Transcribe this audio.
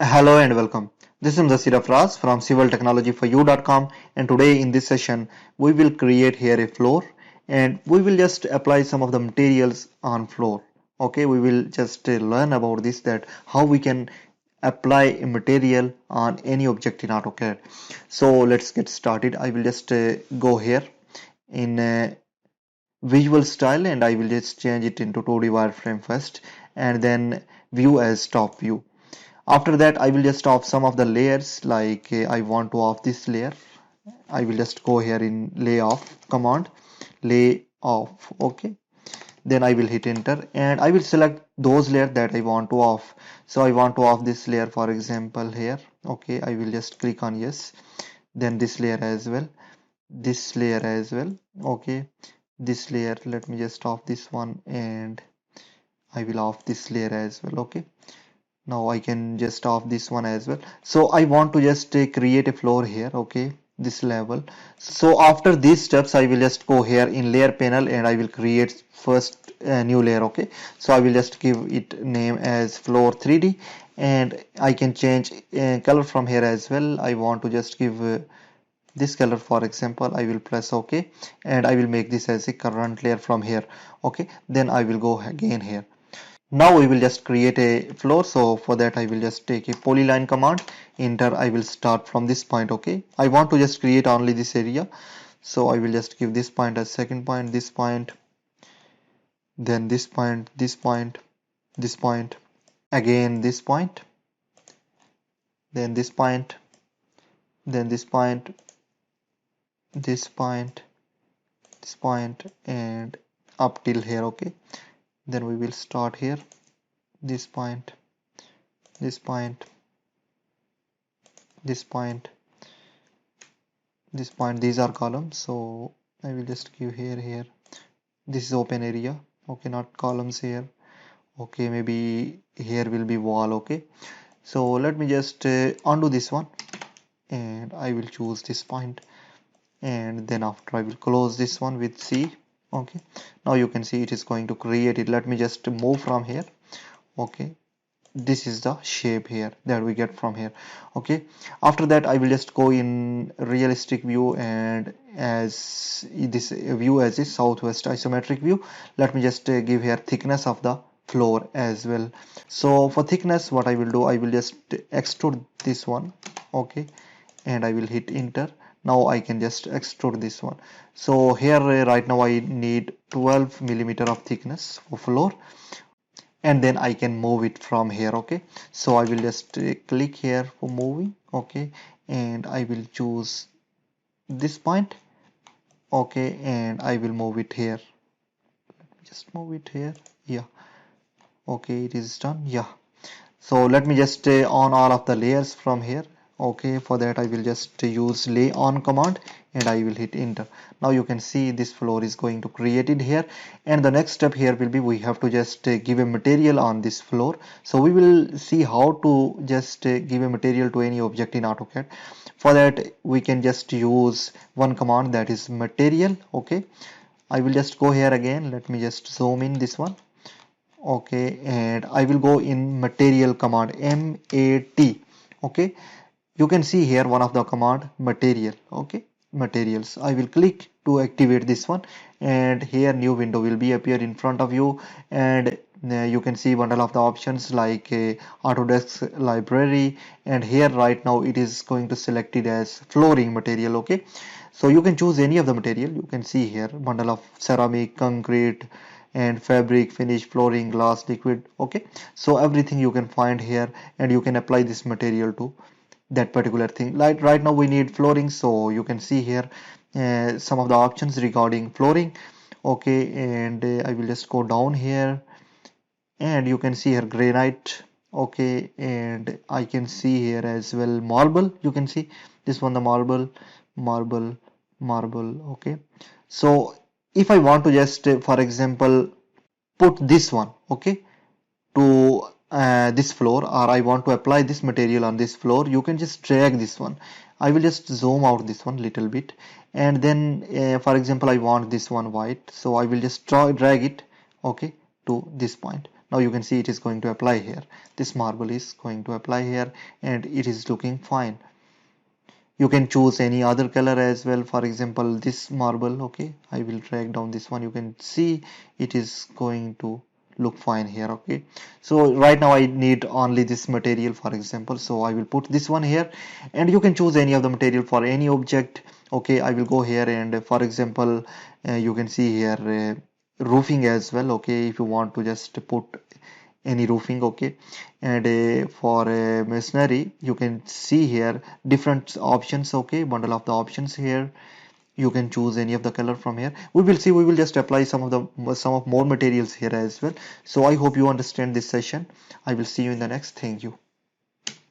Hello and welcome. This is Zasir Afraz from civiltechnologyforyou.com, and today in this session we will create here a floor and we will just apply some of the materials on floor. Okay, we will just learn about this, that how we can apply a material on any object in AutoCAD. So let's get started. I will just go here in visual style and I will just change it into 2D wireframe first and then view as top view. After that, I will just off some of the layers, like I want to off this layer. I will just go here in lay off command, lay off. Okay. Then I will hit enter and I will select those layers that I want to off. So I want to off this layer, for example, here. Okay. I will just click on yes. Then this layer as well. This layer as well. Okay. This layer, let me just off this one and I will off this layer as well. Okay. Now I can just off this one as well. So I want to just create a floor here. Okay, this level. So after these steps I will just go here in layer panel and I will create first a new layer. Okay, so I will just give it name as floor 3D and I can change color from here as well. I want to just give this color, for example. I will press OK and I will make this as a current layer from here. Okay, then I will go again here. Now we will just create a floor. So for that I will just take a polyline command, enter. I will start from this point. Okay, I want to just create only this area, so I will just give this point as second point, this point, then this point, this point, this point, again this point, then this point, then this point, this point, this point, and up till here. Okay, then we will start here, this point, this point, this point, this point. These are columns, so I will just give here. This is open area. Okay, not columns here. Okay, maybe here will be wall. Okay, so let me just undo this one and I will choose this point, and then after I will close this one with C. Okay, now you can see it is going to create it. Let me just move from here. Okay, this is the shape here that we get from here. Okay, after that I will just go in realistic view and as this view as a southwest isometric view. Let me just give here thickness of the floor as well. So for thickness, what I will do, I will just extrude this one. Okay, and I will hit enter. Now I can just extrude this one. So here right now I need 12 millimeter of thickness for floor, and then I can move it from here. Okay, so I will just click here for moving. Okay, and I will choose this point. Okay, and I will move it here. Just move it here. Yeah, okay, it is done. Yeah, so let me just on all of the layers from here. Okay, for that I will just use lay on command and I will hit enter. Now you can see this floor is going to create it here, and the next step here will be we have to just give a material on this floor. So we will see how to just give a material to any object in AutoCAD. For that we can just use one command, that is material. Okay, I will just go here again. Let me just zoom in this one. Okay, and I will go in material command, MAT. Okay, you can see here one of the command material. Okay, materials. I will click to activate this one, and here new window will be appear in front of you, and you can see bundle of the options like Autodesk library, and here right now it is going to select it as flooring material. Okay, so you can choose any of the material. You can see here bundle of ceramic, concrete, and fabric, finish, flooring, glass, liquid. Okay, so everything you can find here and you can apply this material to that particular thing. Like right now we need flooring, so you can see here some of the options regarding flooring. Okay, and I will just go down here and you can see here granite. Okay, and I can see here as well marble. You can see this one, the marble, marble, marble. Okay, so if I want to just for example put this one, okay, to this floor, or I want to apply this material on this floor, you can just drag this one. I will just zoom out this one little bit, and then for example I want this one white, so I will just drag it, okay, to this point. Now you can see it is going to apply here. This marble is going to apply here and it is looking fine. You can choose any other color as well. For example, this marble, okay, I will drag down this one. You can see it is going to look fine here. Okay, so right now I need only this material, for example, so I will put this one here, and you can choose any of the material for any object. Okay, I will go here and for example, you can see here roofing as well. Okay, if you want to just put any roofing, okay, and for masonry you can see here different options. Okay, bundle of the options here. You can choose any of the color from here. We will see, we will just apply some of more materials here as well. So I hope you understand this session. I will see you in the next. Thank you.